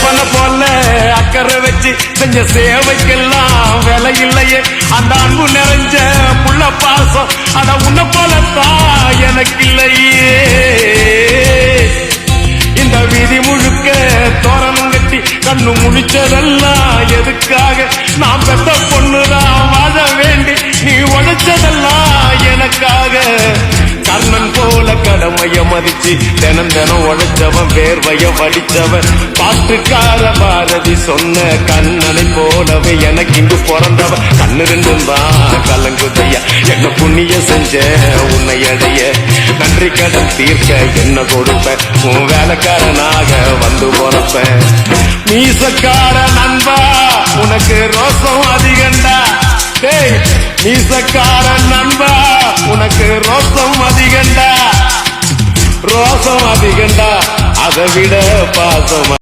அப்பன போல அக்கறை வச்சு செஞ்ச சேவைக்கெல்லாம் விலை இல்லையே. அந்த அன்பு நிறைஞ்ச புள்ள பாசம் அட உன்ன போலத்தான் எனக்கு இல்லையே. இந்த விதி முழுக்க தோரணம் கட்டி கண்ணு முடிச்சதெல்லாம் எதுக்காக? நான் பெத்த பொண்ணுதான் வாழ வேண்டி நீ உழைச்சதெல்லாம் எனக்காக. கர்ணன் போல கடமைய மதிச்சு தினம் தினம் உழைச்சவன் வேர்வைய வடிச்சவன். பாட்டுக்கார பாரதி சொன்ன கண்ணனை போலவே எனக்கு இங்கு பிறந்தவன். கண்ணு ரெண்டும் தான் கலங்குதையா என்ன புண்ணிய செஞ்ச உன்னை அடைய. நன்றி கடன் தீர்க்க என்ன கொடுப்பேன் உன் வேலைக்காரனாக வந்து போறப்பேன். மீசக்கார நண்பா உனக்கு ரோசம் அதிகண்டா. மீசக்கார நண்பா உனக்கு ரோசம் அதிகண்டா. ரோசம் அதிகண்டா அதை விட பாசம்